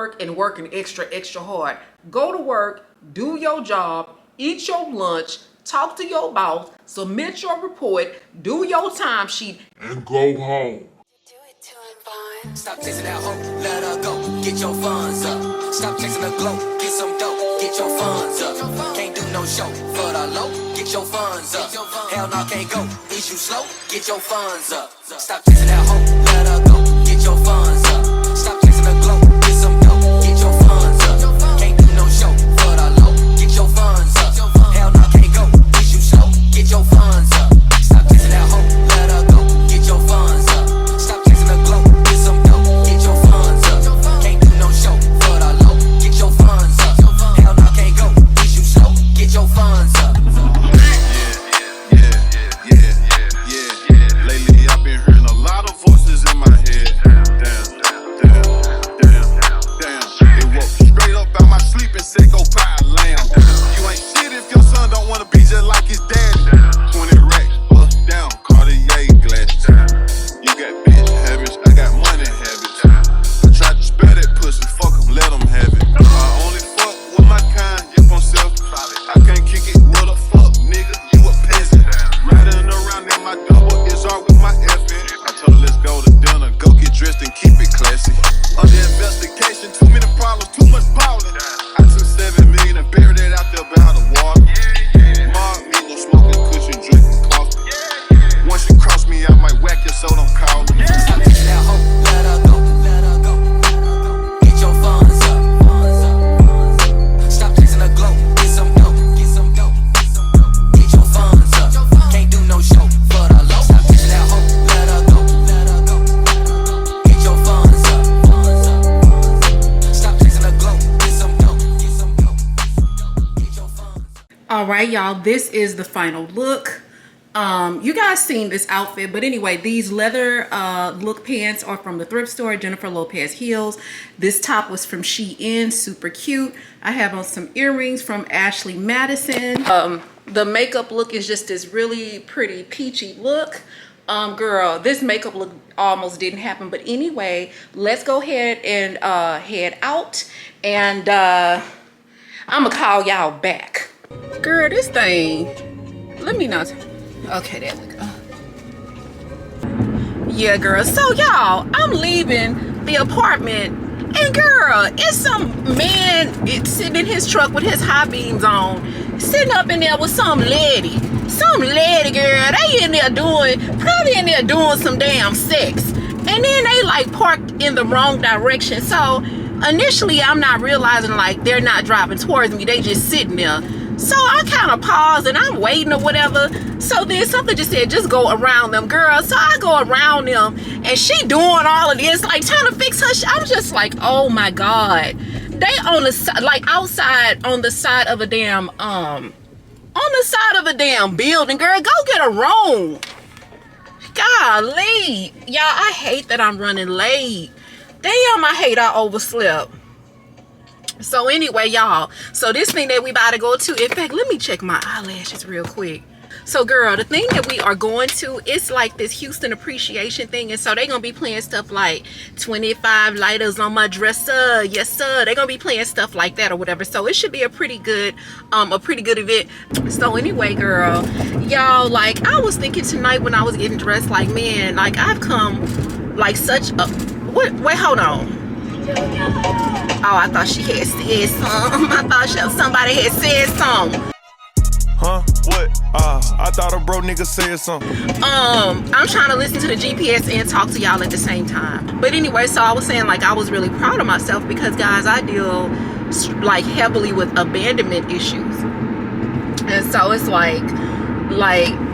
work and working extra hard. Go to work, do your job, eat your lunch, talk to your boss, submit your report, do your time sheet, and go home. Stop chasing that hoe, let her go, get your funds up. Stop chasing the glow, get some dope, get your funds up. Can't do no show for the low, get your funds up. Hell no, can't go, is you slow, get your funds up. Stop chasing that hoe, let her go, get your funds up. Stop chasing the glow, get some dope, get your funds up. Can't do no show for the low, get your funds up. Hell no, can't go, is you slow, get your funds up. Stop chasing that hoe, let her go, get your funds up. Stop chasing the glow, get some dope, get your funds up. Can't do no show for the low, get your funds up. Hell no, can't go, is you slow, get your funds up. Lately I've been hearing a lot of voices in my head. Damn. They woke straight up out my sleep and said go buy a lamb. You ain't shit if your son don't wanna be just like his daddy. 20 racks, bust down, Cartier glasses. You got bitch habits, I got money habits. I tried to spare that pussy, fuck 'em, let 'em have it. I only fuck with my kind, you gon' self. I can't kick it with a fuck, nigga, you a peasant. Riding around in my double, it's all with my effing. I told her let's go to dinner, go get dressed and keep it classy. Under investigation, too many problems, too much ballin'. I took 7 million and buried it out there behind the water. Mark me, no smoking cushion, drinking coffee. Once you cross me, I might whack you, so don't call me. Stop chasing that hoe, let her go, let her go. Get your funds up. Stop chasing the glow, get some dope, get some dope. Get your funds up. Can't do no show for the low. Stop chasing that hoe, let her go, let her go. Get your funds up. Stop chasing the glow, get some dope, get some dope. Get your funds up. All right, y'all, this is the final look. You guys seen this outfit, but anyway, these leather look pants are from the thrift store, Jennifer Lopez heels. This top was from Shein, super cute. I have on some earrings from Ashley Madison. The makeup look is just this really pretty peachy look. Girl, this makeup look almost didn't happen, but anyway, let's go ahead and head out, and I'm gonna call y'all back. Girl, this thing, let me not. Okay, there we go. Yeah, girl. So, y'all, I'm leaving the apartment, and girl, it's some man sitting in his truck with his high beams on, sitting up in there with some lady. Some lady, girl. They in there probably in there doing some damn sex. And then they like parked in the wrong direction. So, initially, I'm not realizing like they're not driving towards me. They just sitting there. So I kind of paused and I'm waiting or whatever. So then something just said, just go around them, girl. So I go around them and she doing all of this, like trying to fix her. I'm just like, oh my God. They on the side, like outside on the side of a damn, building, girl. Go get a room. Golly. Y'all, I hate that I'm running late. Damn, I hate I overslept. So anyway, y'all, so this thing that we about to go to, in fact, let me check my eyelashes real quick. So girl, the thing that we are going to, it's like this Houston appreciation thing, and so they're gonna be playing stuff like 25 lighters on my dresser, yes sir. They're gonna be playing stuff like that or whatever. So it should be a pretty good event. So anyway, girl, y'all, like I was thinking tonight when I was getting dressed, like man, like I've come like such a wait, hold on. Oh, I thought she had said something. I thought somebody had said something. Huh? What? I thought a bro nigga said something. I'm trying to listen to the GPS and talk to y'all at the same time. But anyway, so I was saying like I was really proud of myself because guys, I deal like heavily with abandonment issues. And so it's like,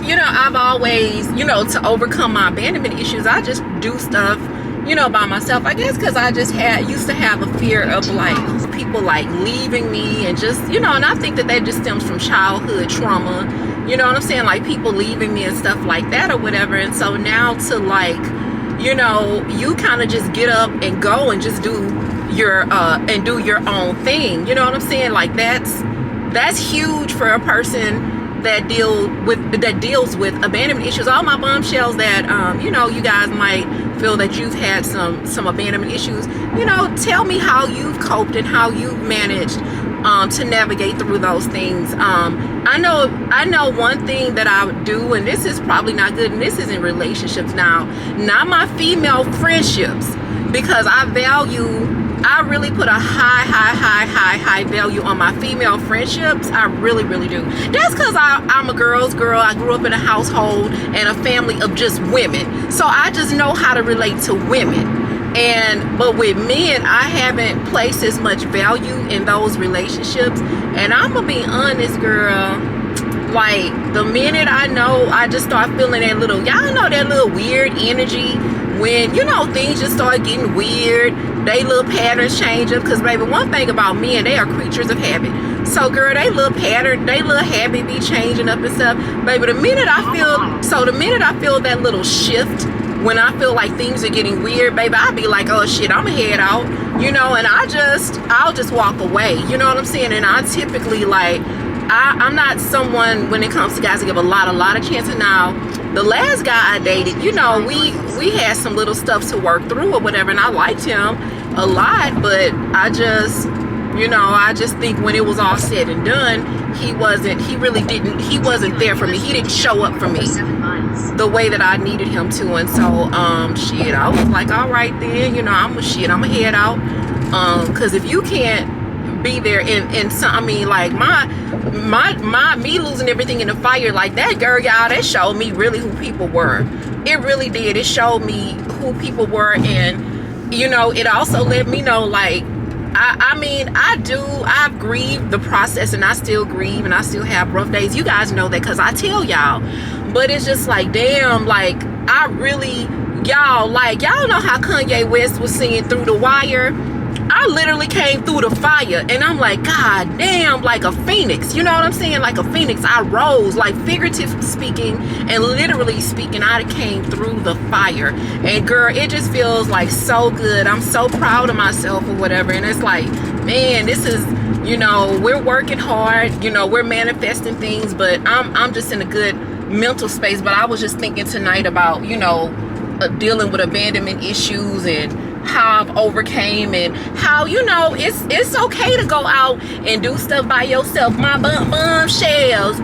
you know, I've always, you know, to overcome my abandonment issues, I just do stuff, you know, by myself. I guess because I just used to have a fear of like people like leaving me and just, you know, and I think that just stems from childhood trauma, you know what I'm saying, like people leaving me and stuff like that or whatever. And so now to like, you know, you kind of just get up and go and just do your own thing, you know what I'm saying, like that's huge for a person that deals with abandonment issues. All my bombshells that you know, you guys might feel that you've had some abandonment issues, you know, tell me how you've coped and how you've managed to navigate through those things. I know one thing that I would do, and this is probably not good, and this is in relationships now, not my female friendships, because I really put a high value on my female friendships. I really do. That's because I'm a girl's girl. I grew up in a household and a family of just women, so I just know how to relate to women. But with men, I haven't placed as much value in those relationships. And I'm gonna be honest, girl, like the minute I just start feeling that little, y'all know that little weird energy when, you know, things just start getting weird, they little patterns change up. Because baby, one thing about men, they are creatures of habit. So girl, they little habit be changing up and stuff. Baby, the minute I feel that little shift, when I feel like things are getting weird, baby, I'll be like, oh shit, I'ma head out, you know, and I'll just walk away, you know what I'm saying? And I typically, like, I'm not someone, when it comes to guys, to give a lot of chances. Now, the last guy I dated, you know, we had some little stuff to work through or whatever, and I liked him a lot, but I just think when it was all said and done, he wasn't there for me. He didn't show up for me the way that I needed him to. And so I was like, all right then, you know, I'ma head out, because if you can't be there in some, I mean, like me losing everything in the fire, like that girl, y'all, that showed me really who people were. It really did. It showed me who people were. And you know, it also let me know, like, I've grieved the process, and I still grieve, and I still have rough days. You guys know that because I tell y'all. But it's just like, damn, like, y'all know how Kanye West was singing Through the Wire? I literally came through the fire, and I'm like, God damn, like a phoenix. You know what I'm saying? Like a phoenix, I rose, like figuratively speaking and literally speaking, I came through the fire. And girl, it just feels like so good. I'm so proud of myself or whatever. And it's like, man, this is, you know, we're working hard, you know, we're manifesting things, but I'm just in a good mental space. But I was just thinking tonight about, you know, dealing with abandonment issues and how I've overcame, and how, you know, it's okay to go out and do stuff by yourself. My bombshells.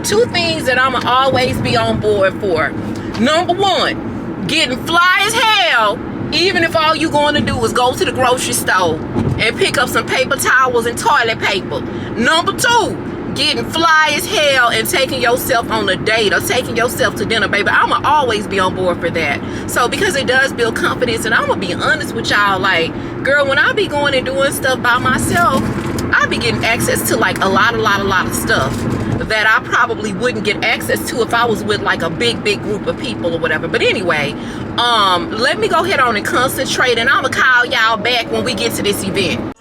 Two things that I'ma always be on board for. Number one, getting fly as hell, even if all you going to do is go to the grocery store and pick up some paper towels and toilet paper. Number two, getting fly as hell and taking yourself on a date or taking yourself to dinner, baby. I'ma always be on board for that. So because it does build confidence, and I'm gonna be honest with y'all, like, girl, when I be going and doing stuff by myself, I be getting access to like a lot of stuff that I probably wouldn't get access to if I was with like a big group of people or whatever. But anyway, let me go ahead on and concentrate, and I'ma call y'all back when we get to this event.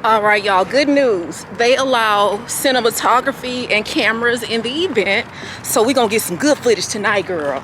All right, y'all, good news. They allow cinematography and cameras in the event, so we're gonna get some good footage tonight, girl.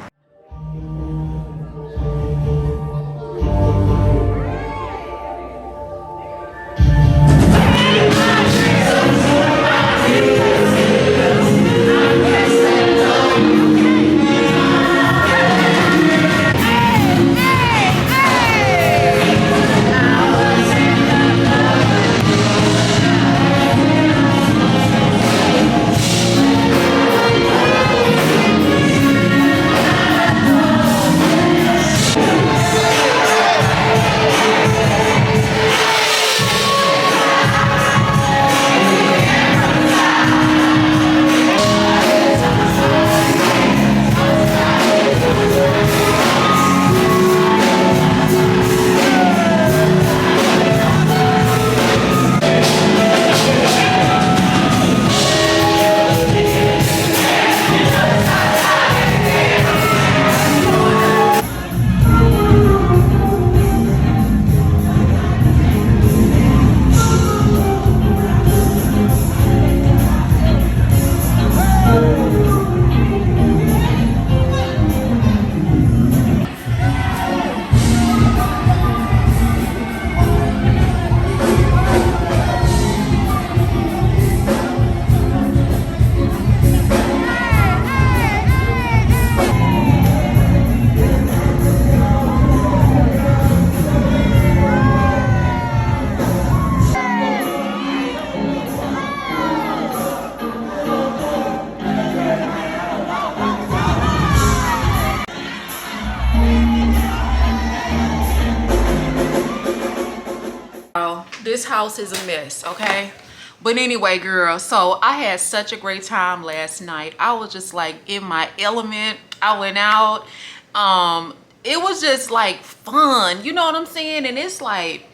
this house is a mess, okay? But anyway, girl, so I had such a great time last night. I was just like in my element. I went out. It was just like fun, you know what I'm saying? And it's like,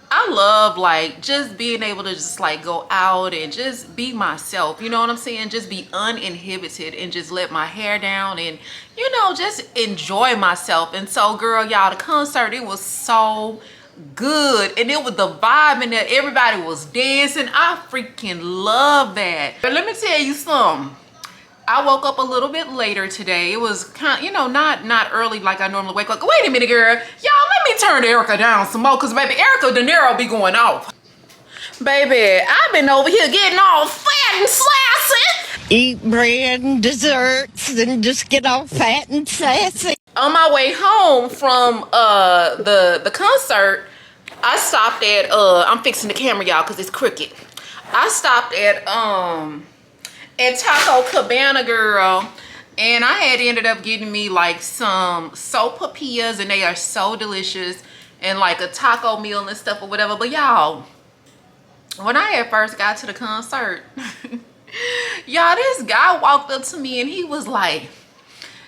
I love like just being able to just like go out and just be myself, you know what I'm saying? Just be uninhibited and just let my hair down and, you know, just enjoy myself. And so, girl, y'all, the concert, it was so good, and it was the vibe in there. Everybody was dancing. I freaking love that. But let me tell you something. I woke up a little bit later today. It was kind of, you know, not early like I normally wake up. Wait a minute, girl. Y'all, let me turn Erica down some more, because baby, Erica De Niro be going off. Baby, I've been over here getting all fat and sassy. Eat bread and desserts and just get all fat and sassy. On my way home from the concert, I stopped at I'm fixing the camera, y'all, because it's crooked. I stopped at Taco Cabana, girl, and I had ended up getting me like some sopapillas, and they are so delicious, and like a taco meal and stuff or whatever. But y'all, when I had first got to the concert, y'all, this guy walked up to me and he was like,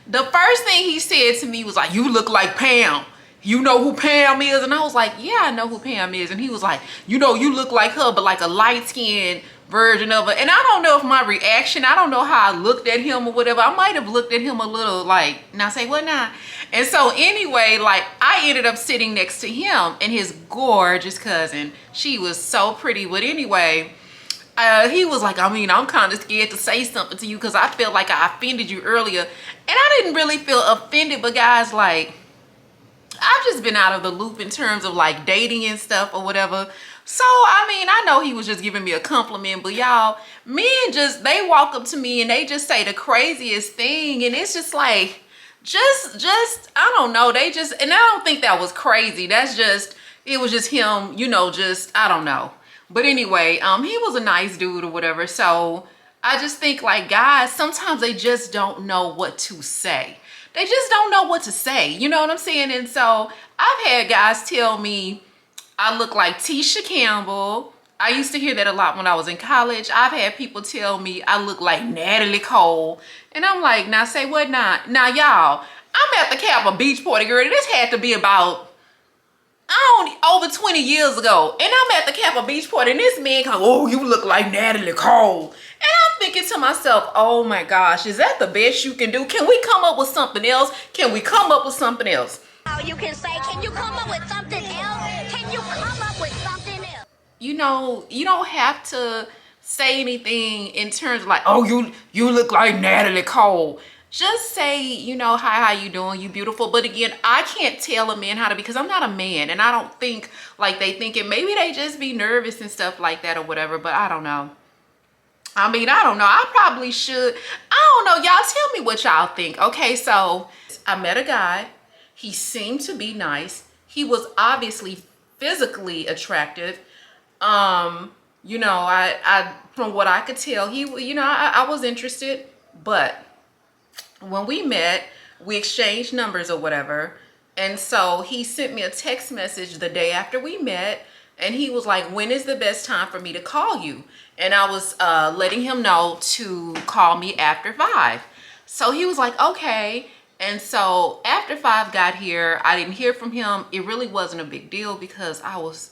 the first thing he said to me was like, "You look like Pam. You know who Pam is?" And I was like, "Yeah, I know who Pam is." And he was like, "You know, you look like her, but like a light-skinned version of her." And I don't know if my reaction, I don't know how I looked at him or whatever. I might have looked at him a little like, now say what now? And so anyway, like I ended up sitting next to him and his gorgeous cousin. She was so pretty. But anyway, he was like, I mean, I'm kind of scared to say something to you because I felt like I offended you earlier. And I didn't really feel offended, but guys, like, I've just been out of the loop in terms of like dating and stuff or whatever. So, I mean, I know he was just giving me a compliment, but y'all, men just, they walk up to me and they just say the craziest thing. And it's just like, just, I don't know. They just, and I don't think that was crazy. That's just, it was just him, you know, just, I don't know. But anyway, he was a nice dude or whatever. So I just think like guys, sometimes they just don't know what to say. They just don't know what to say. You know what I'm saying? And so I've had guys tell me I look like Tisha Campbell. I used to hear that a lot when I was in college. I've had people tell me I look like Natalie Cole. And I'm like, now say what now? Now y'all, I'm at the Kappa Beach party, girl. This had to be about, over 20 years ago. And I'm at the Kappa Beach party and this man comes, "Oh, you look like Natalie Cole." And I'm thinking to myself, oh my gosh, is that the best you can do? Can we come up with something else? Can we come up with something else? You can say, can you come up with something else? Can you come up with something else? You know, you don't have to say anything in terms of like, "Oh, you look like Natalie Cole." Just say, you know, "Hi, how you doing? You beautiful." But again, I can't tell a man how to, because I'm not a man, and I don't think like they think it. Maybe they just be nervous and stuff like that or whatever, but I don't know. I mean, I don't know. I probably should. I don't know. Y'all tell me what y'all think. Okay, so I met a guy. He seemed to be nice. He was obviously physically attractive. You know, I from what I could tell, he, you know, I was interested. But when we met, we exchanged numbers or whatever. And so he sent me a text message the day after we met. And he was like, "When is the best time for me to call you?" And I was letting him know to call me after 5. So he was like, "Okay." And so after 5 got here, I didn't hear from him. It really wasn't a big deal because I was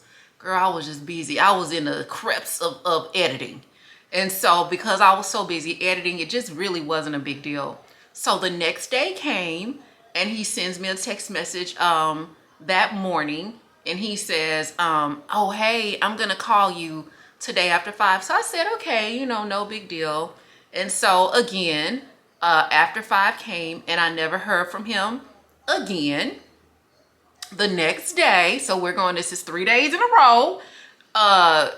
just busy. I was in the creeps of editing. And so because I was so busy editing, it just really wasn't a big deal. So the next day came and he sends me a text message that morning. And he says, "Oh, hey, I'm going to call you today after 5. So I said, okay, you know, no big deal. And so again, after 5 came and I never heard from him again. The next day, so we're going, this is 3 days in a row.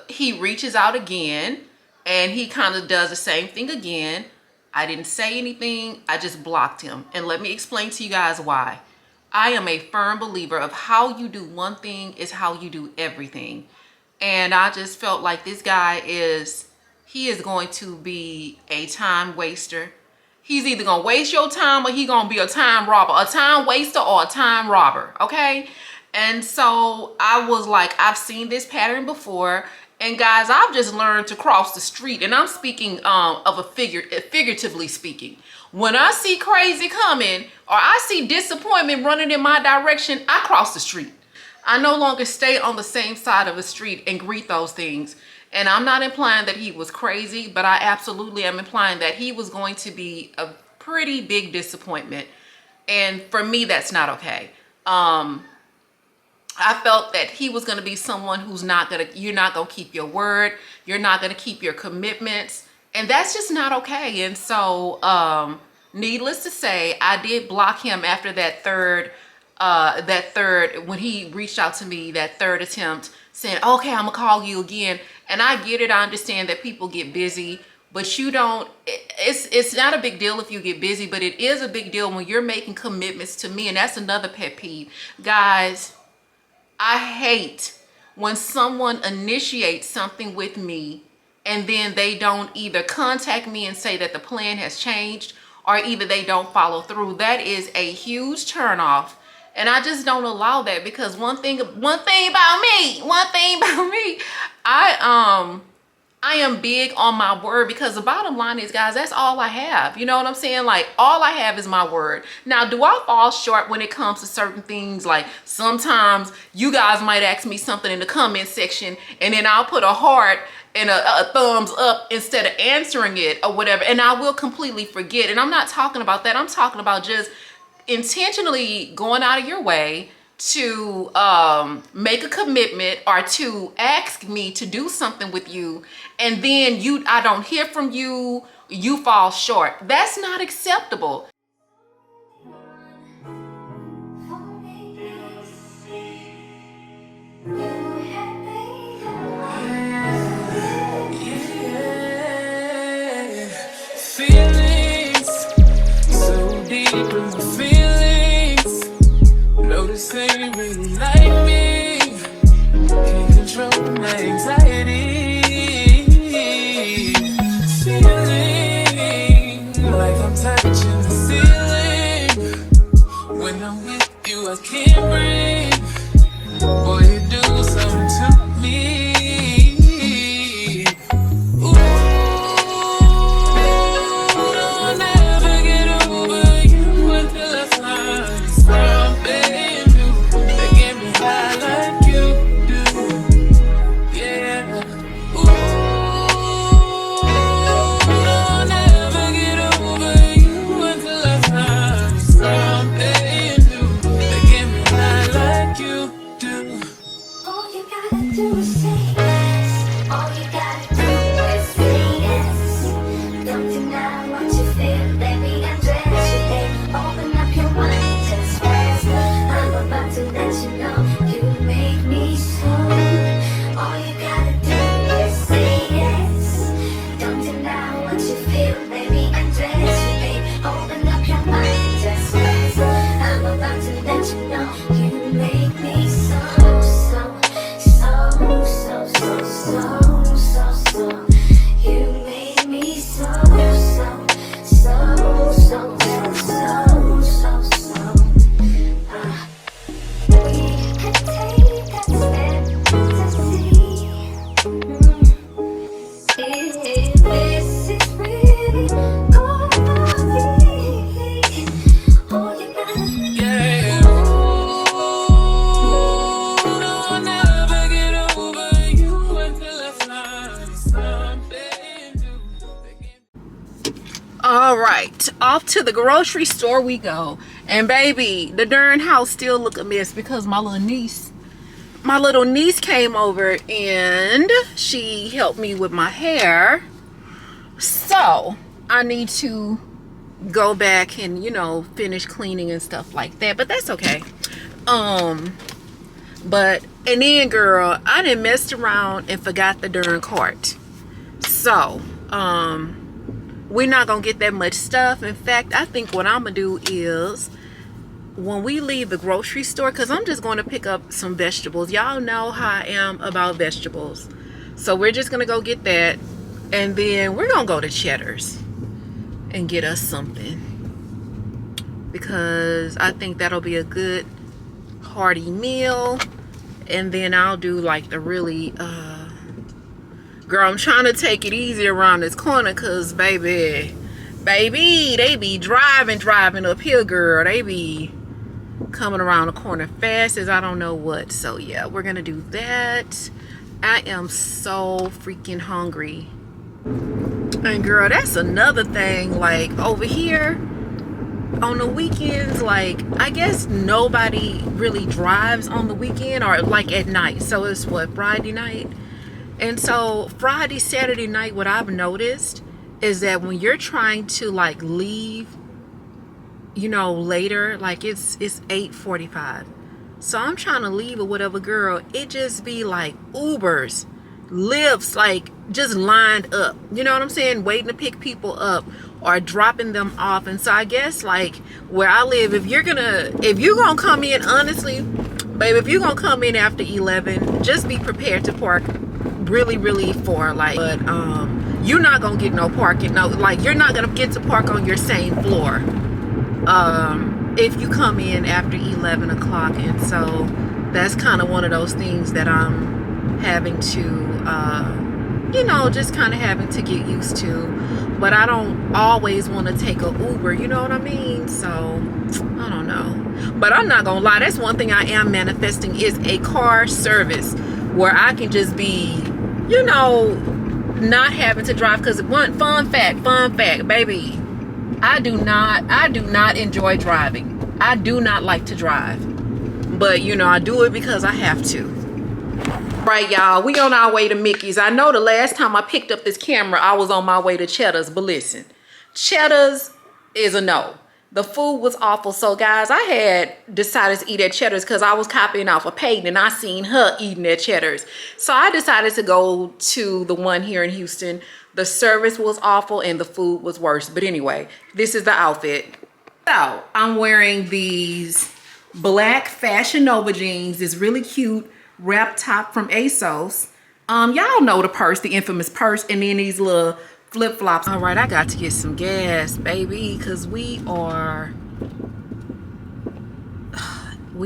He reaches out again and he kind of does the same thing again. I didn't say anything. I just blocked him. And let me explain to you guys why. I am a firm believer of how you do one thing is how you do everything. And I just felt like this guy he is going to be a time waster. He's either going to waste your time or he's going to be a time robber, a time waster or a time robber. Okay. And so I was like, I've seen this pattern before. And guys, I've just learned to cross the street. And I'm speaking of a figuratively speaking. When I see crazy coming or I see disappointment running in my direction, I cross the street. I no longer stay on the same side of the street and greet those things. And I'm not implying that he was crazy, but I absolutely am implying that he was going to be a pretty big disappointment. And for me, that's not okay. I felt that he was going to be someone who's you're not going to keep your word. You're not going to keep your commitments. And that's just not okay. And so, needless to say, I did block him after that third, when he reached out to me, that third attempt, saying, okay, I'm gonna call you again. And I get it. I understand that people get busy, but you don't, it's not a big deal if you get busy, but it is a big deal when you're making commitments to me. And that's another pet peeve. Guys, I hate when someone initiates something with me and then they don't either contact me and say that the plan has changed, or either they don't follow through. That is a huge turnoff. And I just don't allow that, because one thing about me, I am big on my word, because the bottom line is, guys, that's all I have. You know what I'm saying? Like, all I have is my word. Now, do I fall short when it comes to certain things? Like, sometimes you guys might ask me something in the comment section, and then I'll put a heart and a thumbs up instead of answering it or whatever, and I will completely forget. And I'm not talking about that. I'm talking about just intentionally going out of your way to make a commitment or to ask me to do something with you, and then I don't hear from you, you fall short. That's not acceptable. Feelings so deep in my feelings. Notice you really like me. Can't control my anxiety. Feeling like I'm touching the ceiling. When I'm with you, I can't breathe. Boy, you do something to me. All right, off to the grocery store we go. And baby, the darn house still look a mess because my little niece came over and she helped me with my hair. So I need to go back and, you know, finish cleaning and stuff like that, but that's okay. And then girl, I done messed around and forgot the darn cart. So we're not gonna get that much stuff. In fact, I think what I'm gonna do is, when we leave the grocery store, because I'm just going to pick up some vegetables. Y'all know how I am about vegetables. So we're just going to go get that. And then we're going to go to Cheddar's and get us something, because I think that'll be a good hearty meal, and then I'll do like the really girl, I'm trying to take it easy around this corner, cause baby, they be driving up here, girl. They be coming around the corner fast as I don't know what. So yeah, we're gonna do that. I am so freaking hungry. And girl, that's another thing, like over here on the weekends, like I guess nobody really drives on the weekend or like at night. So it's what, Friday night? And so Friday, Saturday night, what I've noticed is that when you're trying to like leave, you know, later, like it's 8:45. So I'm trying to leave or whatever, girl, it just be like Ubers, Lyfts, like just lined up. You know what I'm saying? Waiting to pick people up or dropping them off. And so I guess like where I live, if you're gonna come in, honestly, baby, if you're gonna come in after 11, just be prepared to park really far, like, but you're not gonna get no parking, no, like you're not gonna get to park on your same floor if you come in after 11 o'clock. And so that's kind of one of those things that I'm having to you know, just kind of having to get used to. But I don't always want to take a Uber, you know what I mean? So I don't know, but I'm not gonna lie, that's one thing I am manifesting, is a car service where I can just be, you know, not having to drive. Because one fun fact, baby, I do not enjoy driving. I do not like to drive, but you know, I do it because I have to. Right, y'all, we on our way to Mickey's. I know the last time I picked up this camera, I was on my way to Cheddar's, but listen, Cheddar's is a no. The food was awful. So guys, I had decided to eat at Cheddar's because I was copying off of Peyton and I seen her eating at Cheddar's. So I decided to go to the one here in Houston. The service was awful and the food was worse. But anyway, this is the outfit. So I'm wearing these black Fashion Nova jeans, this really cute wrap top from ASOS. Y'all know the purse, the infamous purse, and then these little flip-flops. All right, I got to get some gas, baby, because we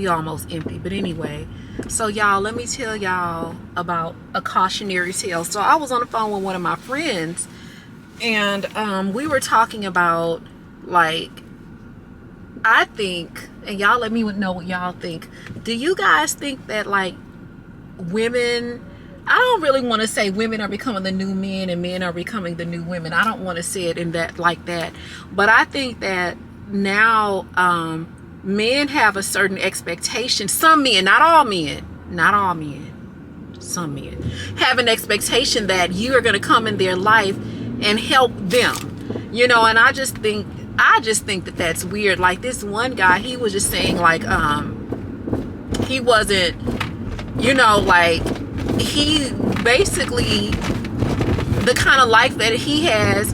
almost empty. But anyway, so y'all, let me tell y'all about a cautionary tale. So I was on the phone with one of my friends, and we were talking about, like, I think, and y'all let me know what y'all think. Do you guys think that, like, women, I don't really want to say women are becoming the new men and men are becoming the new women. I don't want to say it in that like that. But I think that now men have a certain expectation. Some men, not all men, some men have an expectation that you are going to come in their life and help them. You know, and I just think that that's weird. Like this one guy, he was just saying like he wasn't, you know, like he basically, the kind of life that he has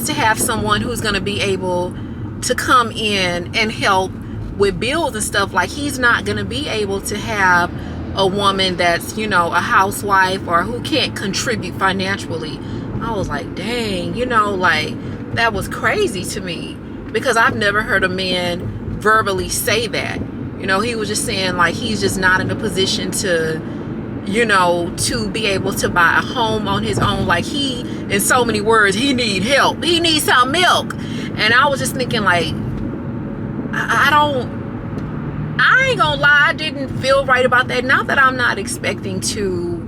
to have someone who's going to be able to come in and help with bills and stuff. Like he's not going to be able to have a woman that's, you know, a housewife or who can't contribute financially. I was like, dang, you know, like that was crazy to me, because I've never heard a man verbally say that. You know, he was just saying like he's just not in a position to, you know, to be able to buy a home on his own. Like he, in so many words, he need help. He needs some milk. And I was just thinking like, I ain't gonna lie, I didn't feel right about that. Not that I'm not expecting to,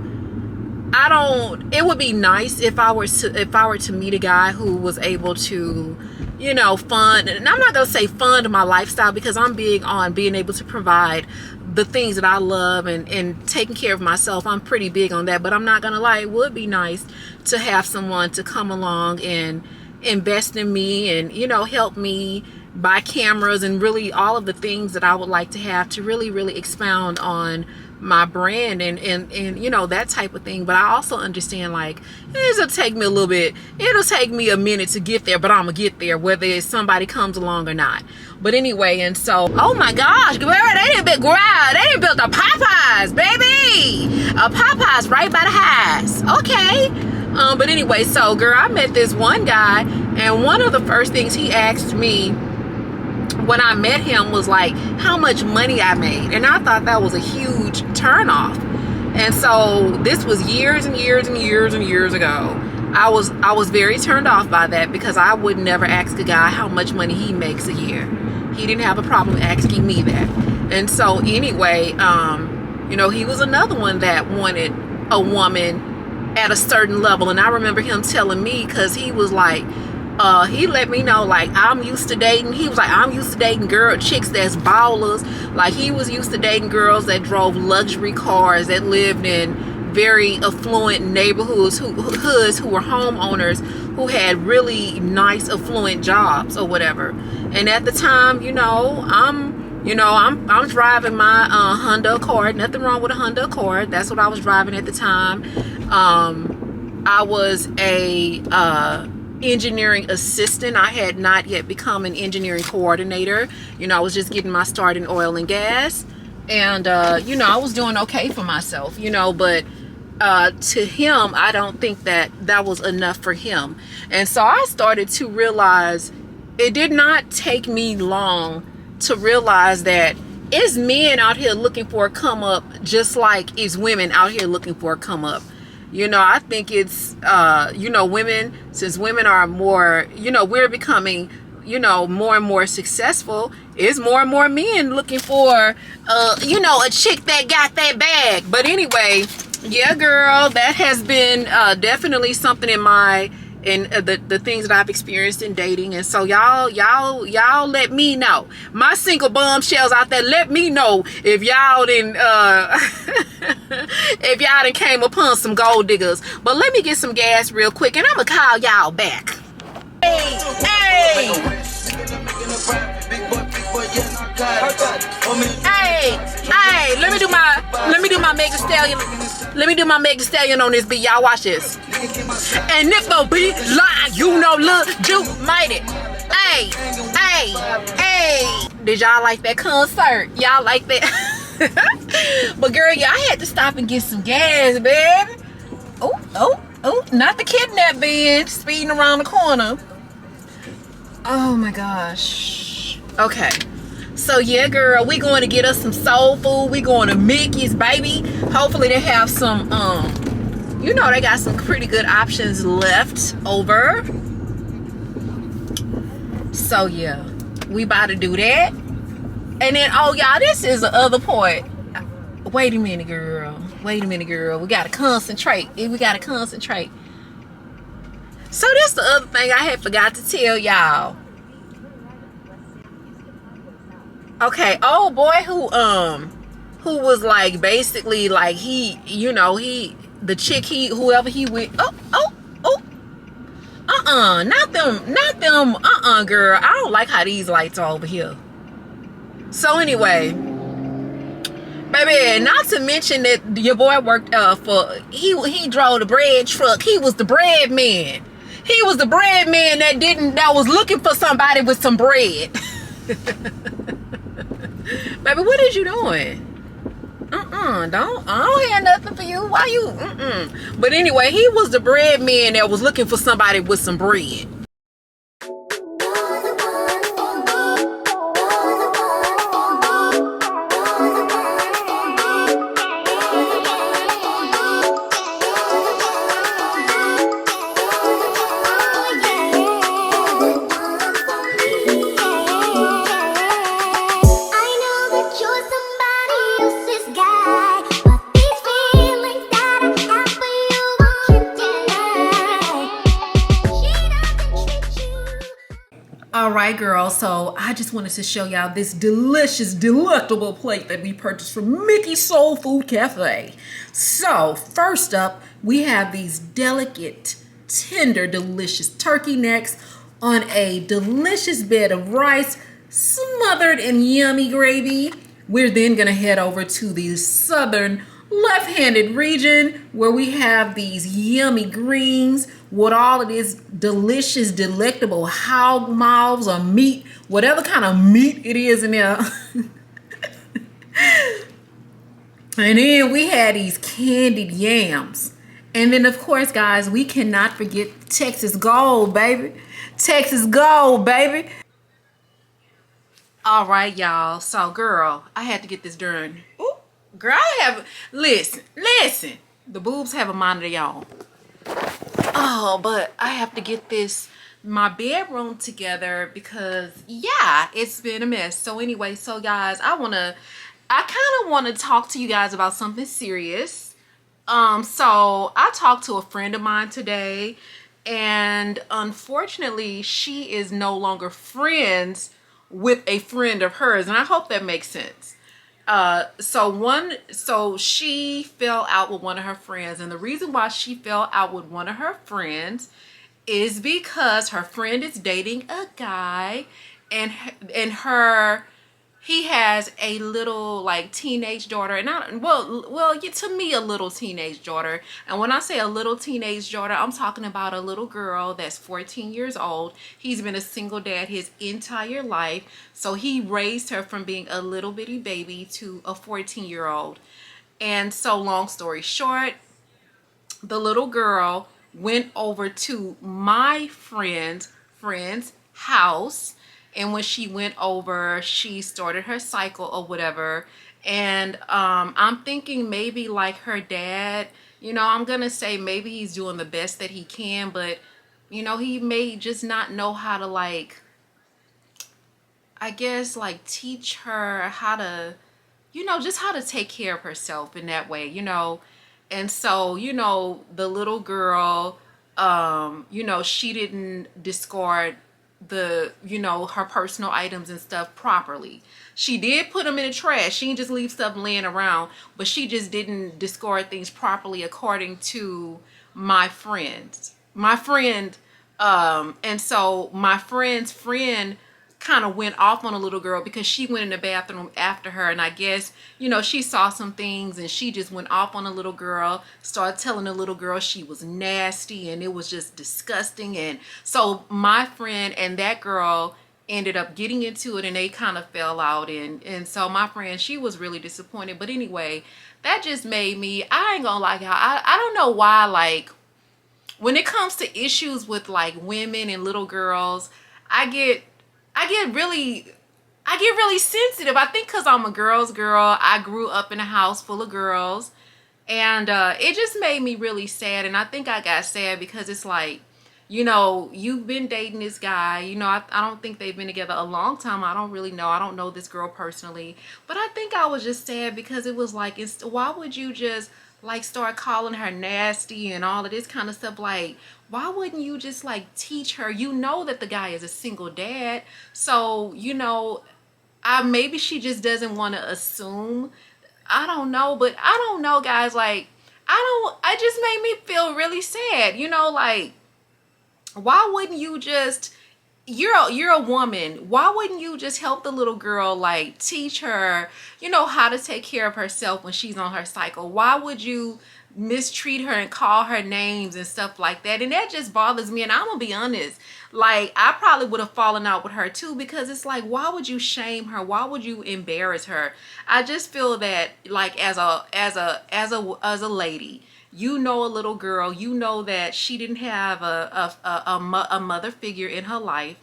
it would be nice if I were to meet a guy who was able to, you know, fund, and I'm not gonna say fund my lifestyle, because I'm big on being able to provide the things that I love and taking care of myself. I'm pretty big on that. But I'm not gonna lie, it would be nice to have someone to come along and invest in me and, you know, help me buy cameras and really all of the things that I would like to have to really expound on my brand and you know, that type of thing. But I also understand like it'll take me a minute to get there, but I'm gonna get there whether somebody comes along or not. But anyway, and so, oh my gosh, girl, they didn't build a Popeyes, baby, a Popeyes right by the house. Okay. But anyway, so girl, I met this one guy, and one of the first things he asked me when I met him was like how much money I made, and I thought that was a huge turnoff. And so this was years and years and years and years ago. I was very turned off by that, because I would never ask a guy how much money he makes a year. He didn't have a problem asking me that. And so anyway, you know, he was another one that wanted a woman at a certain level. And I remember him telling me, because he was like, he let me know, like, I'm used to dating. He was like, I'm used to dating chicks that's ballers. Like, he was used to dating girls that drove luxury cars, that lived in very affluent neighborhoods, who were homeowners, who had really nice affluent jobs or whatever. And at the time, you know, I'm driving my Honda Accord. Nothing wrong with a Honda Accord. That's what I was driving at the time. I was a engineering assistant. I had not yet become an engineering coordinator. You know, I was just getting my start in oil and gas. And, you know, I was doing okay for myself, you know, but to him, I don't think that was enough for him. And so I started to realize, it did not take me long to realize that it's men out here looking for a come up, just like it's women out here looking for a come up. You know, I think it's, you know, women, since women are more, you know, we're becoming, you know, more and more successful, is more and more men looking for, you know, a chick that got that bag. But anyway, yeah, girl, that has been definitely something in my, the things that I've experienced in dating. And so y'all let me know, my single bombshells out there, let me know if y'all didn't if y'all done came upon some gold diggers. But let me get some gas real quick, and I'm gonna call y'all back. Hey, let me do my Megan Stallion. Let me do my Megan Stallion on this beat. Y'all watch this. And if the beat lie, you know, look, you made it. Hey. Did y'all like that concert? Y'all like that? But girl, yeah, I had to stop and get some gas, baby. Oh, not the kidnap bin speeding around the corner. Oh my gosh. Okay. So yeah, girl, we going to get us some soul food. We going to Mickey's, baby. Hopefully they have some, you know, they got some pretty good options left over. So yeah, we about to do that. And then, oh y'all, this is the other part. Wait a minute, girl. We gotta concentrate. So that's the other thing I had forgot to tell y'all. Okay, old boy who was like, basically like, he, you know, the chick, whoever he with, not them, girl, I don't like how these lights are over here. So anyway, baby, not to mention that your boy worked he drove the bread truck. He was the bread man. That was looking for somebody with some bread. Baby, what is you doing? I don't have nothing for you. Why you? But anyway, he was the bread man that was looking for somebody with some bread. All right, girl, so I just wanted to show y'all this delicious, delectable plate that we purchased from Mickey's Soul Food Cafe. So first up, we have these delicate, tender, delicious turkey necks on a delicious bed of rice smothered in yummy gravy. We're then gonna head over to the southern left-handed region where we have these yummy greens with all of this delicious, delectable hog mouths or meat, whatever kind of meat it is in there. And then we had these candied yams. And then, of course, guys, we cannot forget Texas Gold, baby. Texas Gold, baby. All right, y'all. So, girl, I had to get this done. Ooh, girl, I have. Listen. The boobs have a mind of their own. Oh, but I have to get my bedroom together because yeah, it's been a mess. So anyway, so guys, I kind of want to talk to you guys about something serious. So I talked to a friend of mine today, and unfortunately, she is no longer friends with a friend of hers, and I hope that makes sense. So she fell out with one of her friends, and the reason why she fell out with one of her friends is because her friend is dating a guy, and he has a little like teenage daughter, and to me, a little teenage daughter. And when I say a little teenage daughter, I'm talking about a little girl that's 14 years old. He's been a single dad his entire life, so he raised her from being a little bitty baby to a 14-year-old. And so, long story short, the little girl went over to my friend's house, and when she went over, she started her cycle or whatever. And I'm thinking maybe like her dad, I'm gonna say maybe he's doing the best that he can, but he may just not know how to, like, I guess, like, teach her how to, just how to take care of herself in that way, And so, the little girl, she didn't discard her personal items and stuff properly. She did put them in the trash. She didn't just leave stuff laying around, but she just didn't discard things properly according to my friend. And so my friend's friend kind of went off on a little girl because she went in the bathroom after her, and I guess she saw some things and she just went off on a little girl, started telling the little girl she was nasty and it was just disgusting. And so my friend and that girl ended up getting into it, and they kind of fell out, and so my friend, she was really disappointed. But anyway, that just made me, I ain't gonna lie, y'all, I don't know why, like, when it comes to issues with like women and little girls, I get really sensitive. I think because I'm a girl's girl. I grew up in a house full of girls, and it just made me really sad. And I think I got sad because it's like, you've been dating this guy. I don't think they've been together a long time. I don't really know. I don't know this girl personally, but I think I was just sad because it was like, why would you just like start calling her nasty and all of this kind of stuff? Like, why wouldn't you just like teach her? That the guy is a single dad, so maybe she just doesn't want to assume. I don't know, but I don't know, guys. Like, it just made me feel really sad. Like, why wouldn't you just, you're a woman, why wouldn't you just help the little girl, like teach her, how to take care of herself when she's on her cycle? Why would you mistreat her and call her names and stuff like that? And that just bothers me. And I'm gonna be honest, like, I probably would have fallen out with her too, because it's like, why would you shame her? Why would you embarrass her? I just feel that, like, as a lady, a little girl, that she didn't have a mother figure in her life.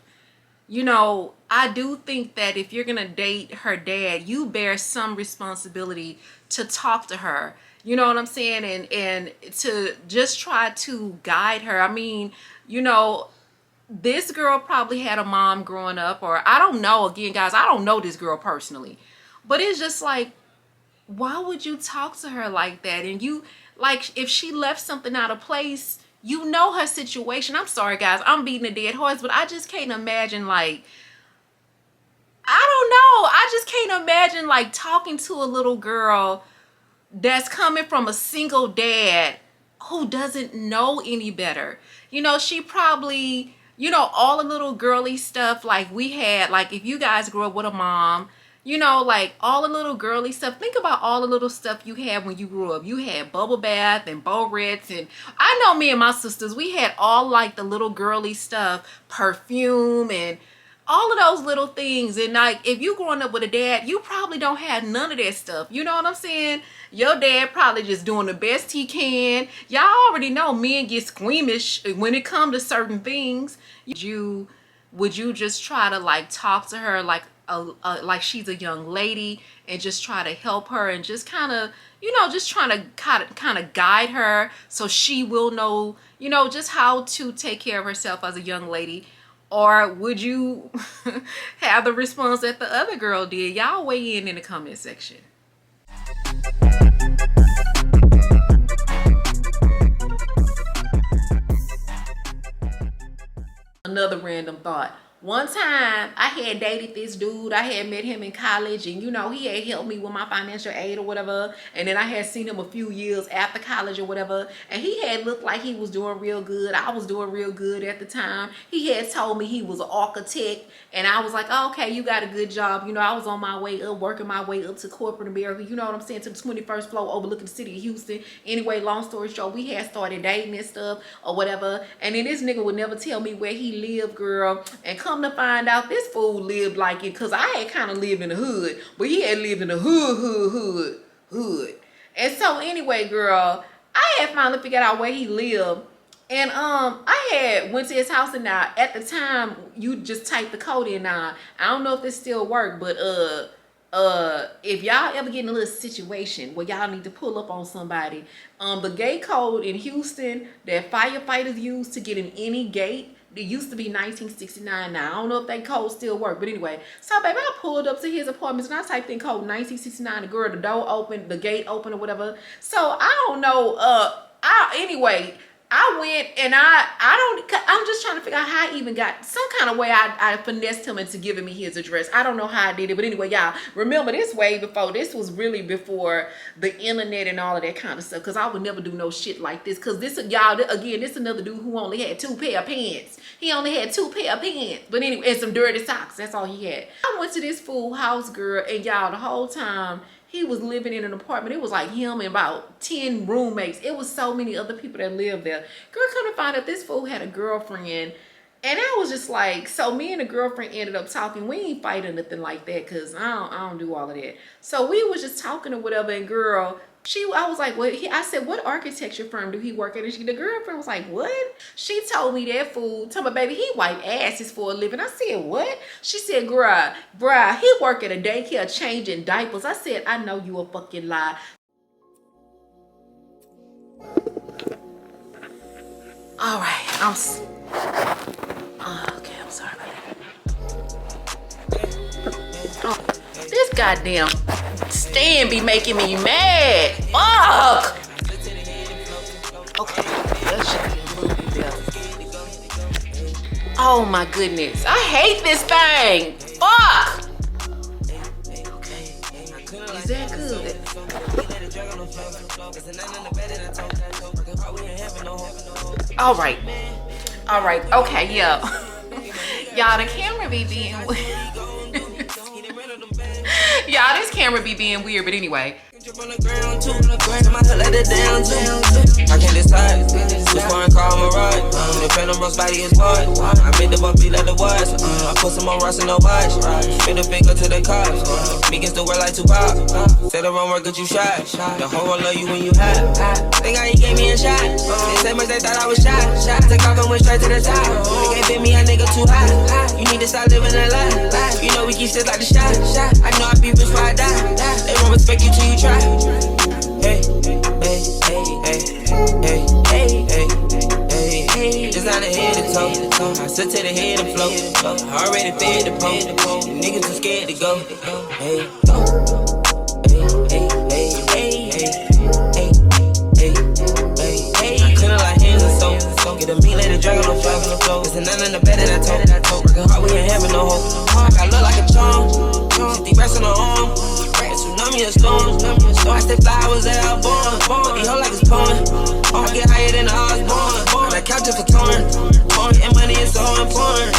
I do think that if you're gonna date her dad, you bear some responsibility to talk to her. You know what I'm saying? And to just try to guide her. I mean, this girl probably had a mom growing up, or I don't know. Again, guys, I don't know this girl personally, but it's just like, why would you talk to her like that? And like, if she left something out of place, her situation. I'm sorry, guys, I'm beating a dead horse, but I just can't imagine, like, I don't know. I just can't imagine, like, talking to a little girl that's coming from a single dad who doesn't know any better. She probably, all the little girly stuff like we had, like, if you guys grew up with a mom, like, all the little girly stuff. Think about all the little stuff you had when you grew up. You had bubble bath and Bo-Rits, and I know me and my sisters, we had all, like, the little girly stuff, perfume and all of those little things. And like, if you growing up with a dad, you probably don't have none of that stuff. You know what I'm saying? Your dad probably just doing the best he can. Y'all already know men get squeamish when it comes to certain things. Would you just try to, like, talk to her, like, like she's a young lady, and just try to help her and just kind of, you know, just trying to kind of guide her so she will know, you know, just how to take care of herself as a young lady? Or would you have the response that the other girl did? Y'all weigh in the comment section. Another random thought. One time I had dated this dude. I had met him in college, and you know, he had helped me with my financial aid or whatever. And then I had seen him a few years after college or whatever, and he had looked like he was doing real good. I was doing real good at the time. He had told me he was an architect, and I was like, oh, okay, you got a good job. You know, I was on my way up, working my way up to corporate America, you know what I'm saying, to the 21st floor overlooking the city of Houston. Anyway, long story short, we had started dating and stuff or whatever. And then this nigga would never tell me where he lived, girl. And come to find out, this fool lived like it, because I had kind of lived in the hood, but he had lived in the hood. And so anyway, girl, I had finally figured out where he lived. And I had went to his house, and now at the time you just type the code in. Now I don't know if this still work, but if y'all ever get in a little situation where y'all need to pull up on somebody, the gate code in Houston that firefighters use to get in any gate, it used to be 1969. Now I don't know if that code still work, but anyway, so baby, I pulled up to his apartments and I typed in code 1969. The girl, the door open, the gate open or whatever. So I don't know. Anyway, I went and I'm just trying to figure out how I even got some kind of way I finessed him into giving me his address. I don't know how I did it, but anyway, y'all remember this way before. This was really before the internet and all of that kind of stuff, because I would never do no shit like this. Because this, y'all, again, this another dude who only had 2 pair of pants. He only had 2 pair of pants, but anyway, and some dirty socks. That's all he had. I went to this fool house, girl, and y'all, the whole time he was living in an apartment. It was like him and about 10 roommates. It was so many other people that lived there. Girl, come to find out this fool had a girlfriend. And I was just like, so me and the girlfriend ended up talking. We ain't fighting or nothing like that, because I don't do all of that. So we was just talking or whatever, and girl, I was like, I said, what architecture firm do he work at? And the girlfriend was like, what? She told me that fool, told me, baby, he wipe asses for a living. I said, what? She said, bruh, he work at a daycare changing diapers. I said, I know you a fucking lie. All right, okay, I'm sorry about that. Oh, this goddamn stand be making me mad. Fuck. Okay, that should be a little bit better. Oh my goodness, I hate this thing. Fuck. Okay, is that good? All right, okay, yeah. Y'all, the camera be being y'all, this camera be being weird, but anyway. I can't decide which one call my ride. The phantom roast body is what I made the bumpy leather was. I put some on Ross and no watch. Middle finger to the cops. Me against the world like Tupac. Say the wrong word, get you shot. The whole world love you when you hot. Think I ain't gave me a shot. They say much they thought I was shot. Take off and went straight to the top. They can't fit me, a nigga too hot. You need to stop living that life. You know we keep shit like the shot. I know I be rich before I die. They won't respect you till you try. Hey, hey, hey, hey, hey, hey, hey, hey. Just not a head to toe. I sit to the head and float. I already fed the pole. Niggas too scared to go. Hey, hey, hey, hey, hey, hey, hey, hey, hey. I couldn't like hands and soap. Get a meat, let it drag on the floor. There's nothing in the bed that I told. Working hard, we ain't having no hope. I got look like a charm. 50 racks on the arm. Tsunami a storm. I stay fly, I was there, I was born. Eat hoe like it's porn. I get higher than the Osborne. On the couch just for torn. And money is so important.